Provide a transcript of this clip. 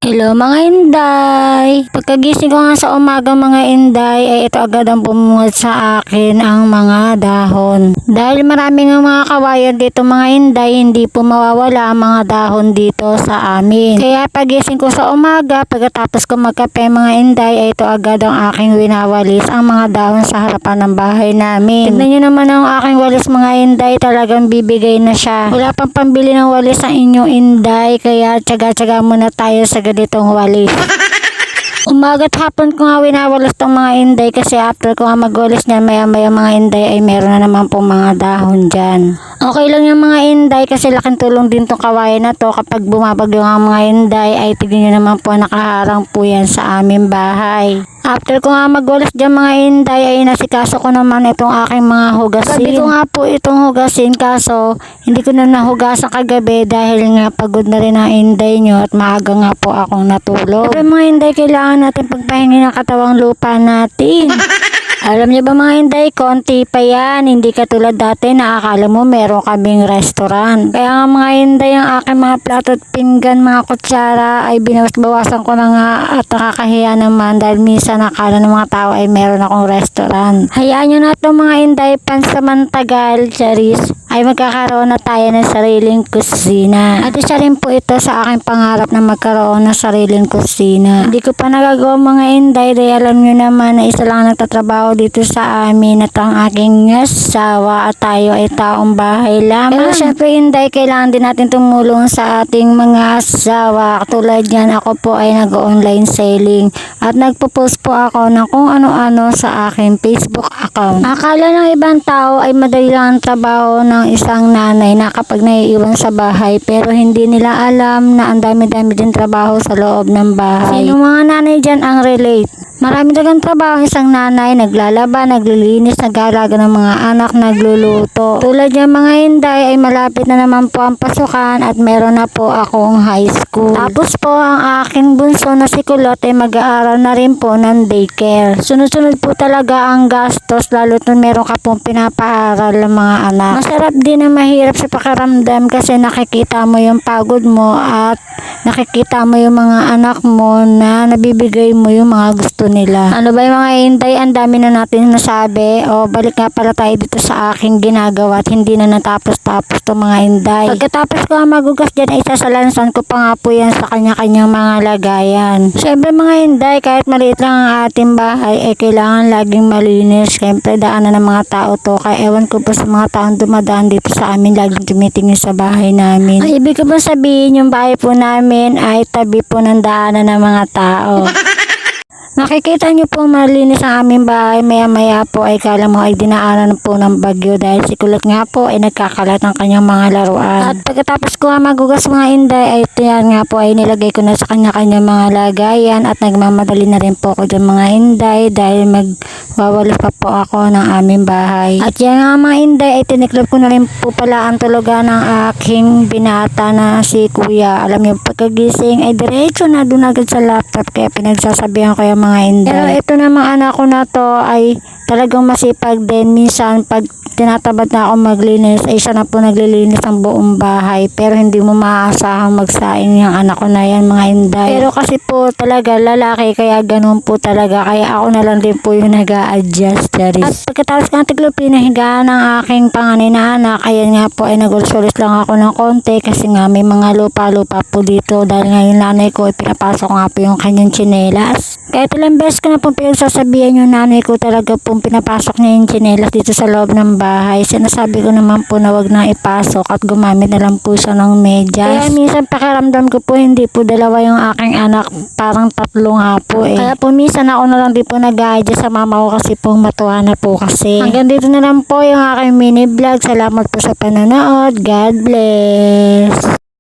Hello mga inday! Pagkagising ko nga sa umaga mga inday ay ito agad ang bumungad sa akin ang mga dahon. Dahil maraming ang mga kawayan dito mga inday, hindi po mawawala ang mga dahon dito sa amin. Kaya pagising ko sa umaga, pagkatapos ko magkape mga inday ay ito agad ang aking winawalis ang mga dahon sa harapan ng bahay namin. Tignan nyo naman ang aking walis mga inday, talagang bibigay na siya. Wala pang pambili ng walis ang inyong inday, kaya tsaga-tsaga muna tayo sa ganitong walis. Umaga't hapon ko nga winawalis tong mga inday kasi after ko nga magwalis niyan maya-maya mga inday ay meron na naman po mga dahon dyan. Okay lang yung mga inday kasi laking tulong din tong kawayan na to kapag bumabagyo nga mga inday ay tignan nyo naman po nakaharang po yan sa aming bahay. After ko nga magwalis dyan mga inday ay nasikaso ko naman itong aking mga hugasin. Sabi ko nga po itong hugasin kaso hindi ko na nahugasan kagabi dahil nga pagod na rin ang inday nyo at maaga nga po akong natulog. Siyempre mga inday kailangan natin pagpahingi ng katawang lupa natin. Alam niyo ba mga inday, konti pa yan. Hindi katulad dati na akala mo meron kaming restaurant. Kaya nga mga inday, ang aking mga plato at pinggan, mga kutsara ay binawas-bawasan ko na nga at nakakahiya naman dahil minsan akala ng mga tao ay meron akong restaurant. Hayaan nyo na ito mga inday, pansamantagal, charis, ay magkakaroon na tayo ng sariling kusina. At isa rin po ito sa aking pangarap na magkaroon ng sariling kusina. Hindi ko pa nagagawa mga inday dahil alam nyo naman na isa lang nagtatrabaho dito sa amin at ang aking asawa at tayo ay taong bahay lamang. Pero syempre inday, kailangan din natin tumulong sa ating mga asawa. Katulad yan, ako po ay nag-online selling at nagpo-post po ako ng kung ano-ano sa aking Facebook account. Akala ng ibang tao ay madali lang ang trabaho ng isang nanay na kapag naiiwan sa bahay, pero hindi nila alam na ang dami-dami din trabaho sa loob ng bahay. Sino mga nanay dyan ang relate? Marami talagang trabaho ang isang nanay, naglalaba, naglilinis, nag-aalaga ng mga anak, nagluluto. Tulad ng mga inday ay malapit na naman po ang pasukan at meron na po akong high school. Tapos po ang aking bunso na si Kulot ay mag-aaral na rin po ng daycare. Sunod-sunod po talaga ang gastos lalo na meron ka pong pinapaaral ng mga anak. Masarap din na mahirap sa pakiramdam kasi nakikita mo yung pagod mo at nakikita mo yung mga anak mo na nabibigay mo yung mga gusto nila. Ano ba yung mga inday? Ang dami na natin nasabi. O balik nga pala tayo dito sa aking ginagawa at hindi na natapos-tapos to mga inday. Pagkatapos ko magugas dyan ay sasalansan ko pa nga po yan sa kanya-kanyang mga lagayan. Siyempre mga inday, kahit maliit lang ang ating bahay ay kailangan laging malinis. Siyempre daanan ng mga tao to. Kaya ewan ko po sa mga taong dumadaan dito sa amin laging tumitingin sa bahay namin. Ay, ibig ko ba sabihin yung bahay po namin ay tabi po ng daanan ng mga tao. Nakikita nyo po malinis ang aming bahay, maya-maya po ay kala mo ay dinaanan po ng bagyo dahil si Kulot nga po ay nagkakalat ng kanyang mga laruan. At pagkatapos ko magugas mga inday ay tiyan nga po ay nilagay ko na sa kanya-kanyang mga lagayan at nagmamadali na rin po ako dyan mga inday dahil magwawalis pa po ako ng aming bahay. At yan nga mga inday ay tiniklop ko na rin po pala ang tulugan ng aking binata na si Kuya. Alam niyo pagkagising ay diretso na doon agad sa laptop kaya pinagsasabihan ko yung mga inday. Pero ito namang anak ko na to ay talagang masipag din. Minsan pag tinatamad na ako maglinis ay siya na po naglilinis ng buong bahay, pero hindi mo maaasahang magsaing yung anak ko na yan mga inday. Pero kasi po talaga lalaki kaya ganun po talaga, kaya ako na lang din po yung nag-a-adjust. At pagkatapos ng tiglupin higaan ng aking panganay na anak, ayan nga po ay nagulsulis lang ako ng konti kasi nga may mga lupa-lupa po dito dahil nga yung nanay ko ay pinapasok nga po yung kanyang tsinelas. Kahit ilang beses ko na pong pinagsasabihan yung nanay ko talaga pong pinapasok niya yung tsinelas dito sa loob ng bahay. Sinasabi ko naman po na wag na ipasok at gumamit na lang po siya ng medyas. Kaya minsan pakiramdam ko po hindi po dalawa yung aking anak, parang tatlo nga po eh. Kaya po minsan ako na lang din po nag-a-adjust sa mama ko kasi po matuwa na po kasi. Hanggang dito na lang po yung aking mini vlog. Salamat po sa panonood. God bless.